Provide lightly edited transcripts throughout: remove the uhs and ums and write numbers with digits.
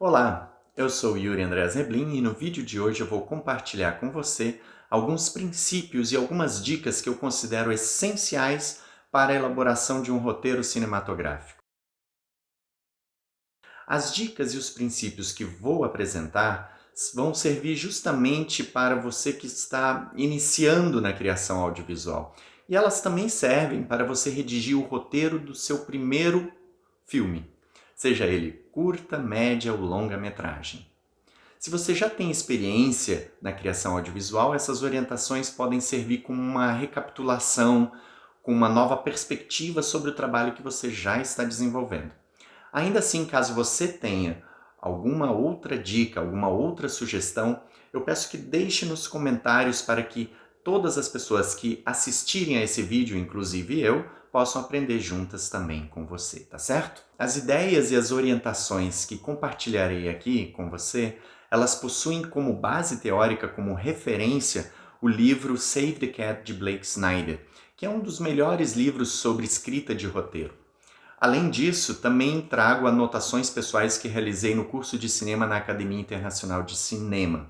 Olá, eu sou Yuri André Zeblin e no vídeo de hoje eu vou compartilhar com você alguns princípios e algumas dicas que eu considero essenciais para a elaboração de um roteiro cinematográfico. As dicas e os princípios que vou apresentar vão servir justamente para você que está iniciando na criação audiovisual. E elas também servem para você redigir o roteiro do seu primeiro filme, seja ele curta, média ou longa-metragem. Se você já tem experiência na criação audiovisual, essas orientações podem servir como uma recapitulação, com uma nova perspectiva sobre o trabalho que você já está desenvolvendo. Ainda assim, caso você tenha alguma outra dica, alguma outra sugestão, eu peço que deixe nos comentários para que todas as pessoas que assistirem a esse vídeo, inclusive eu, possam aprender juntas também com você, tá certo? As ideias e as orientações que compartilharei aqui com você, elas possuem como base teórica, como referência, o livro Save the Cat de Blake Snyder, que é um dos melhores livros sobre escrita de roteiro. Além disso, também trago anotações pessoais que realizei no curso de cinema na Academia Internacional de Cinema.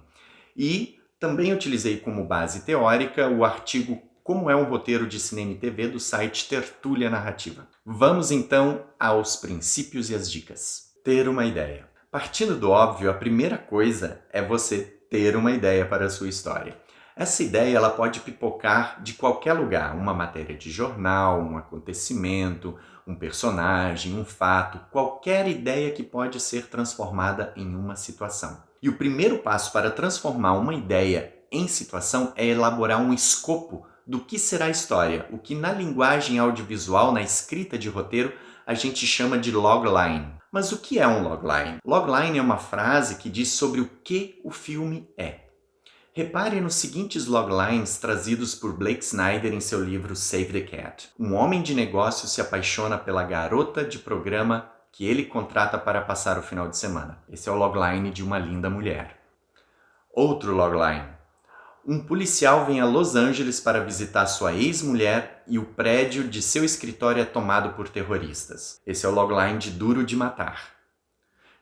E também utilizei como base teórica o artigo Como é um roteiro de cinema e TV do site Tertúlia Narrativa. Vamos então aos princípios e as dicas. Ter uma ideia. Partindo do óbvio, a primeira coisa é você ter uma ideia para a sua história. Essa ideia ela pode pipocar de qualquer lugar, uma matéria de jornal, um acontecimento, um personagem, um fato, qualquer ideia que pode ser transformada em uma situação. E o primeiro passo para transformar uma ideia em situação é elaborar um escopo do que será a história, o que na linguagem audiovisual, na escrita de roteiro, a gente chama de logline. Mas o que é um logline? Logline é uma frase que diz sobre o que o filme é. Repare nos seguintes loglines trazidos por Blake Snyder em seu livro Save the Cat. Um homem de negócios se apaixona pela garota de programa que ele contrata para passar o final de semana. Esse é o logline de Uma Linda Mulher. Outro logline. Um policial vem a Los Angeles para visitar sua ex-mulher e o prédio de seu escritório é tomado por terroristas. Esse é o logline de Duro de Matar.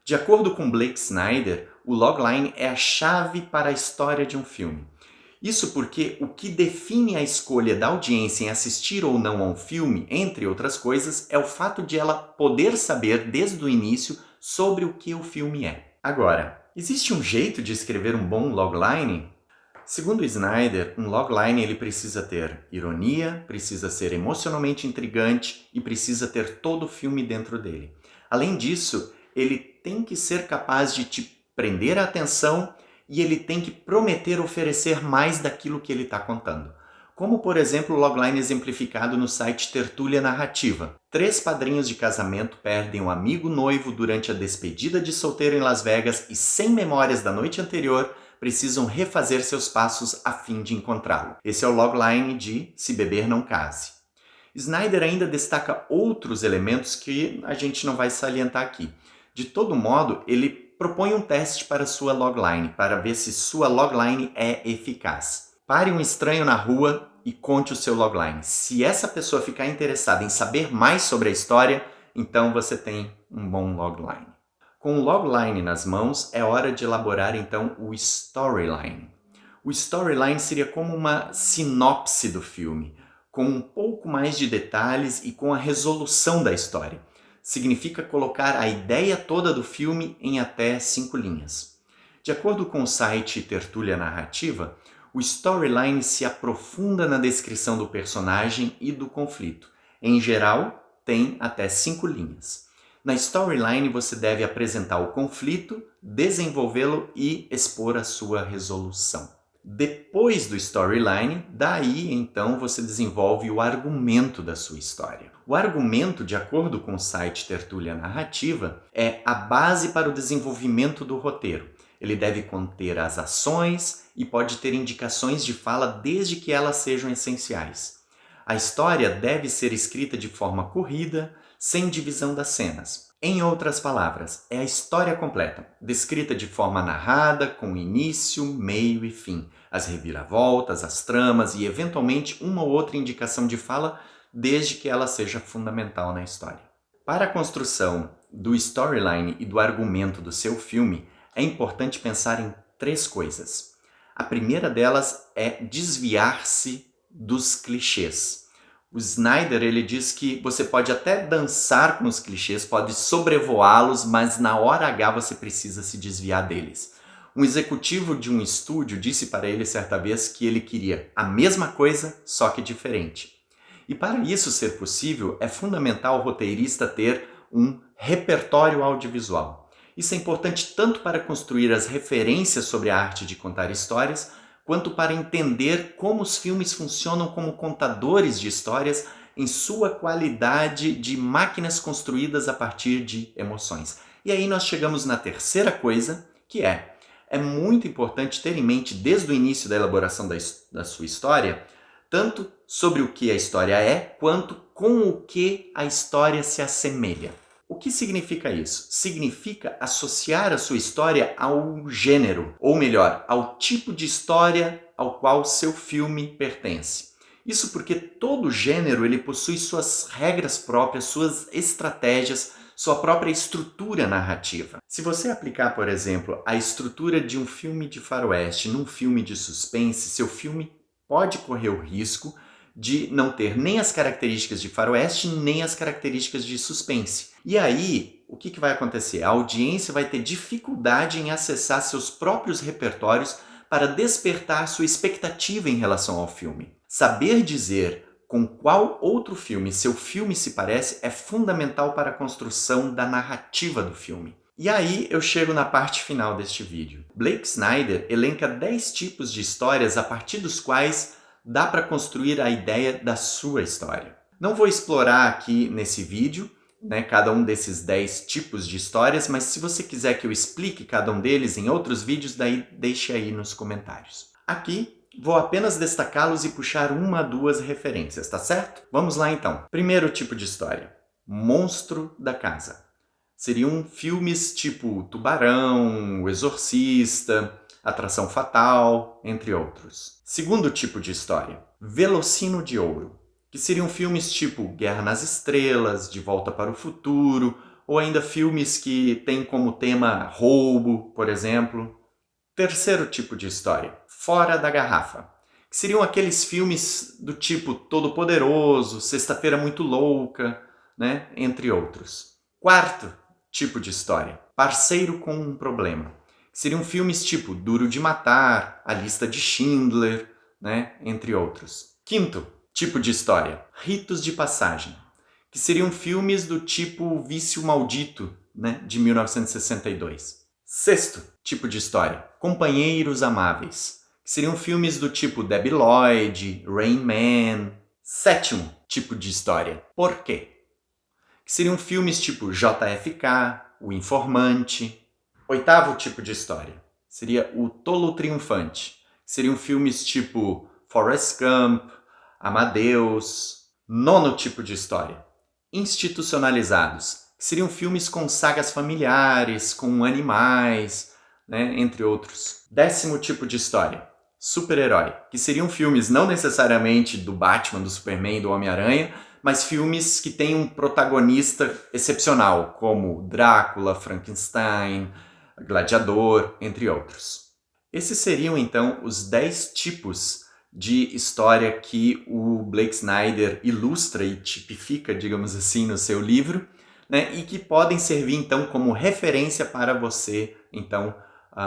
De acordo com Blake Snyder, o logline é a chave para a história de um filme. Isso porque o que define a escolha da audiência em assistir ou não a um filme, entre outras coisas, é o fato de ela poder saber desde o início sobre o que o filme é. Agora, existe um jeito de escrever um bom logline? Segundo Snyder, um logline ele precisa ter ironia, precisa ser emocionalmente intrigante e precisa ter todo o filme dentro dele. Além disso, ele tem que ser capaz de te prender a atenção e ele tem que prometer oferecer mais daquilo que ele está contando. Como, por exemplo, o logline exemplificado no site Tertúlia Narrativa. 3 padrinhos de casamento perdem um amigo noivo durante a despedida de solteiro em Las Vegas e, sem memórias da noite anterior, precisam refazer seus passos a fim de encontrá-lo. Esse é o logline de Se Beber Não Case. Snyder ainda destaca outros elementos que a gente não vai salientar aqui. De todo modo, ele propõe um teste para sua logline, para ver se sua logline é eficaz. Pare um estranho na rua e conte o seu logline. Se essa pessoa ficar interessada em saber mais sobre a história, então você tem um bom logline. Com o logline nas mãos, é hora de elaborar então o storyline. O storyline seria como uma sinopse do filme, com um pouco mais de detalhes e com a resolução da história. Significa colocar a ideia toda do filme em até 5 linhas. De acordo com o site Tertúlia Narrativa, o storyline se aprofunda na descrição do personagem e do conflito. Em geral, tem até 5 linhas. Na storyline, você deve apresentar o conflito, desenvolvê-lo e expor a sua resolução. Depois do storyline, daí então você desenvolve o argumento da sua história. O argumento, de acordo com o site Tertúlia Narrativa, é a base para o desenvolvimento do roteiro. Ele deve conter as ações e pode ter indicações de fala desde que elas sejam essenciais. A história deve ser escrita de forma corrida, sem divisão das cenas. Em outras palavras, é a história completa, descrita de forma narrada, com início, meio e fim, as reviravoltas, as tramas e, eventualmente, uma ou outra indicação de fala, desde que ela seja fundamental na história. Para a construção do storyline e do argumento do seu filme, é importante pensar em 3 coisas. A primeira delas é desviar-se dos clichês. O Snyder ele diz que você pode até dançar com os clichês, pode sobrevoá-los, mas na hora H você precisa se desviar deles. Um executivo de um estúdio disse para ele certa vez que ele queria a mesma coisa, só que diferente. E para isso ser possível, é fundamental o roteirista ter um repertório audiovisual. Isso é importante tanto para construir as referências sobre a arte de contar histórias, quanto para entender como os filmes funcionam como contadores de histórias em sua qualidade de máquinas construídas a partir de emoções. E aí nós chegamos na terceira coisa, que é muito importante ter em mente desde o início da elaboração da sua história, tanto sobre o que a história é, quanto com o que a história se assemelha. O que significa isso? Significa associar a sua história ao gênero, ou melhor, ao tipo de história ao qual seu filme pertence. Isso porque todo gênero ele possui suas regras próprias, suas estratégias, sua própria estrutura narrativa. Se você aplicar, por exemplo, a estrutura de um filme de faroeste num filme de suspense, seu filme pode correr o risco de não ter nem as características de faroeste, nem as características de suspense. E aí, o que vai acontecer? A audiência vai ter dificuldade em acessar seus próprios repertórios para despertar sua expectativa em relação ao filme. Saber dizer com qual outro filme seu filme se parece é fundamental para a construção da narrativa do filme. E aí eu chego na parte final deste vídeo. Blake Snyder elenca 10 tipos de histórias a partir dos quais dá para construir a ideia da sua história. Não vou explorar aqui nesse vídeo, cada um desses 10 tipos de histórias, mas se você quiser que eu explique cada um deles em outros vídeos, daí deixe aí nos comentários. Aqui vou apenas destacá-los e puxar 1 a 2 referências, tá certo? Vamos lá então. Primeiro tipo de história, Monstro da Casa. Seriam filmes tipo Tubarão, O Exorcista, Atração Fatal, entre outros. Segundo tipo de história, Velocino de Ouro, que seriam filmes tipo Guerra nas Estrelas, De Volta para o Futuro, ou ainda filmes que têm como tema roubo, por exemplo. Terceiro tipo de história, Fora da Garrafa, que seriam aqueles filmes do tipo Todo-Poderoso, Sexta-feira Muito Louca, entre outros. Quarto tipo de história, Parceiro com um Problema, que seriam filmes tipo Duro de Matar, A Lista de Schindler, entre outros. Quinto tipo de história, Ritos de Passagem, que seriam filmes do tipo Vício Maldito, de 1962. Sexto tipo de história, Companheiros Amáveis, que seriam filmes do tipo Debi Lloyd, Rain Man. Sétimo tipo de história, Por quê? Que seriam filmes tipo JFK, O Informante. Oitavo tipo de história seria O Tolo Triunfante, que seriam filmes tipo Forrest Gump, Amadeus. Nono tipo de história, Institucionalizados, que seriam filmes com sagas familiares, com animais, entre outros. Décimo tipo de história, Super-herói, que seriam filmes não necessariamente do Batman, do Superman, do Homem-Aranha, mas filmes que têm um protagonista excepcional, como Drácula, Frankenstein, Gladiador, entre outros. Esses seriam, então, os 10 tipos de história que o Blake Snyder ilustra e tipifica, digamos assim, no seu livro, e que podem servir, então, como referência para você, então,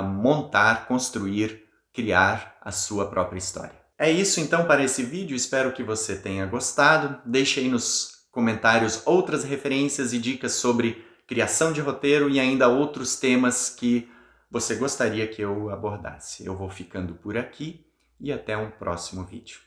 montar, construir, criar a sua própria história. É isso, então, para esse vídeo. Espero que você tenha gostado. Deixe aí nos comentários outras referências e dicas sobre criação de roteiro e ainda outros temas que você gostaria que eu abordasse. Eu vou ficando por aqui e até um próximo vídeo.